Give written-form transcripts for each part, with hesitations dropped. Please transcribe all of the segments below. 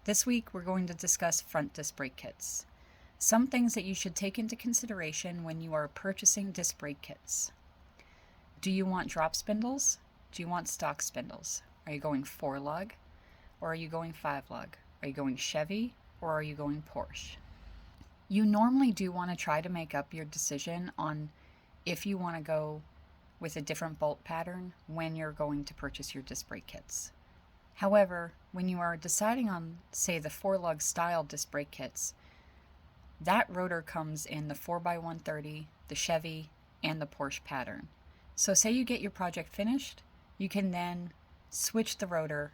This week we're going to discuss front disc brake kits. Some things that you should take into consideration when you are purchasing disc brake kits. Do you want drop spindles? Do you want stock spindles? Are you going 4-lug or are you going 5-lug? Are you going Chevy or are you going Porsche? You normally do want to try to make up your decision on if you want to go with a different bolt pattern when you're going to purchase your disc brake kits. However, when you are deciding on, say, the 4-lug style disc brake kits, that rotor comes in the 4x130, the Chevy, and the Porsche pattern. So say you get your project finished, you can then switch the rotor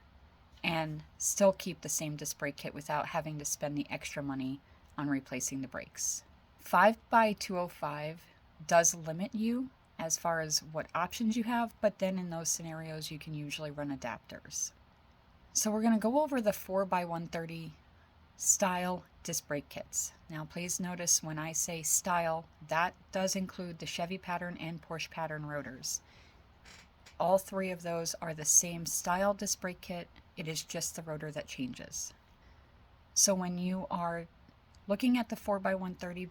and still keep the same disc brake kit without having to spend the extra money on replacing the brakes. 5x205 does limit you as far as what options you have, but then in those scenarios you can usually run adapters. So we're going to go over the 4x130 style disc brake kits. Now please notice when I say style, that does include the Chevy pattern and Porsche pattern rotors. All three of those are the same style disc brake kit, it is just the rotor that changes. So when you are looking at the 4x130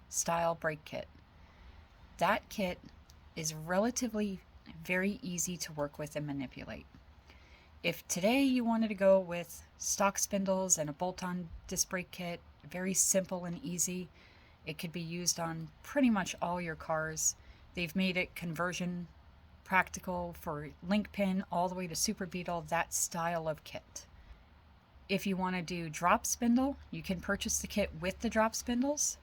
style brake kit, that kit is relatively very easy to work with and manipulate. If today you wanted to go with stock spindles and a bolt-on disc brake kit, very simple and easy, it could be used on pretty much all your cars. They've made it conversion practical for link pin all the way to Super Beetle, that style of kit. If you want to do drop spindle, you can purchase the kit with the drop spindles,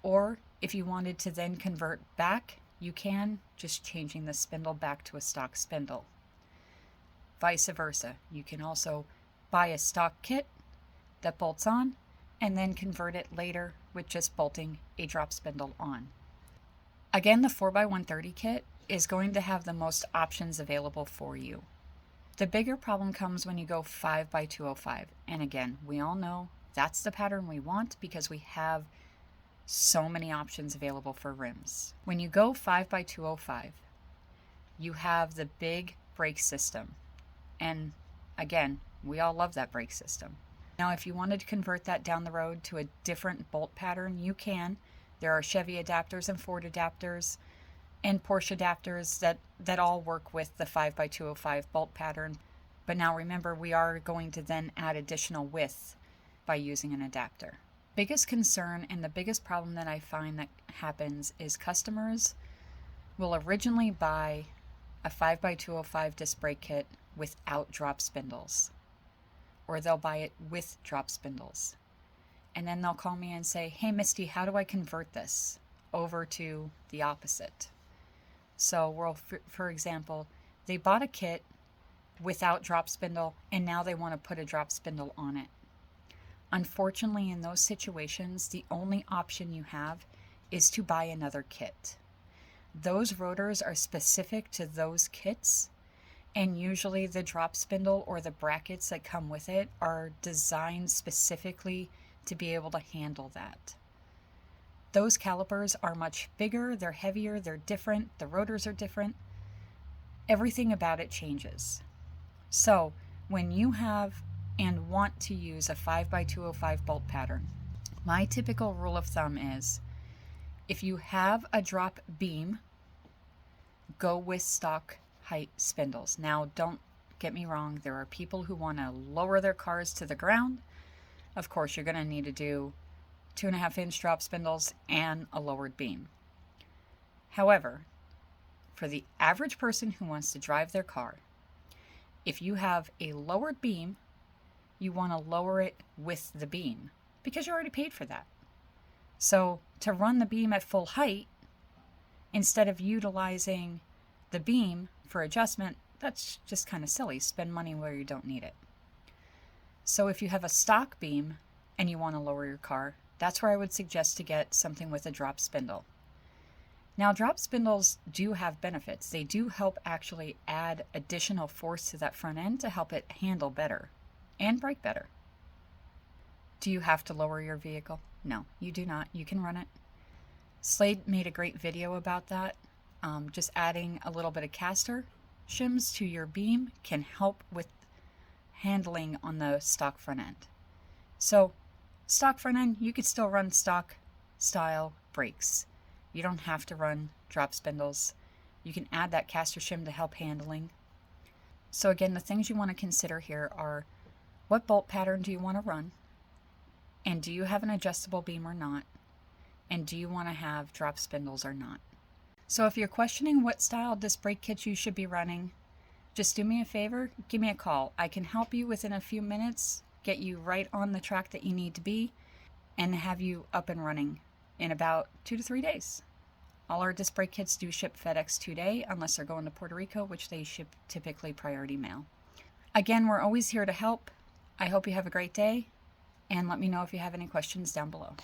or if you wanted to then convert back, you can, just changing the spindle back to a stock spindle. Vice versa, you can also buy a stock kit that bolts on and then convert it later with just bolting a drop spindle on. Again, the 4x130 kit is going to have the most options available for you. The bigger problem comes when you go 5x205, and again, we all know that's the pattern we want because we have so many options available for rims. When you go 5x205, you have the big brake system. And again, we all love that brake system. Now, if you wanted to convert that down the road to a different bolt pattern, you can. There are Chevy adapters and Ford adapters and Porsche adapters that all work with the 5x205 bolt pattern. But now remember, we are going to then add additional width by using an adapter. Biggest concern and the biggest problem that I find that happens is customers will originally buy a 5x205 disc brake kit without drop spindles, or they'll buy it with drop spindles, and then they'll call me and say, hey Misty, how do I convert this over to the opposite? So for example, they bought a kit without drop spindle and now they want to put a drop spindle on it. Unfortunately, in those situations, the only option you have is to buy another kit. Those rotors are specific to those kits, and usually the drop spindle or the brackets that come with it are designed specifically to be able to handle that. Those calipers are much bigger, they're heavier, they're different, the rotors are different. Everything about it changes. So when you have and want to use a 5x205 bolt pattern, my typical rule of thumb is if you have a drop beam, go with stock height spindles. Now, don't get me wrong, there are people who want to lower their cars to the ground. Of course, you're going to need to do 2.5-inch drop spindles and a lowered beam. However, for the average person who wants to drive their car, if you have a lowered beam, you want to lower it with the beam because you already paid for that. So to run the beam at full height, instead of utilizing the beam for adjustment, that's just kind of silly. Spend money where you don't need it. So if you have a stock beam and you want to lower your car, that's where I would suggest to get something with a drop spindle. Now, drop spindles do have benefits. They do help actually add additional force to that front end to help it handle better and brake better. Do you have to lower your vehicle? No, you do not. You can run it. Slade made a great video about that. Just adding a little bit of caster shims to your beam can help with handling on the stock front end. So stock front end, you could still run stock style brakes. You don't have to run drop spindles. You can add that caster shim to help handling. So again, the things you want to consider here are what bolt pattern do you want to run? And do you have an adjustable beam or not? And do you want to have drop spindles or not? So if you're questioning what style disc brake kits you should be running, just do me a favor, give me a call. I can help you within a few minutes, get you right on the track that you need to be, and have you up and running in about 2 to 3 days. All our disc brake kits do ship FedEx 2-day, unless they're going to Puerto Rico, which they ship typically priority mail. Again, we're always here to help. I hope you have a great day, and let me know if you have any questions down below.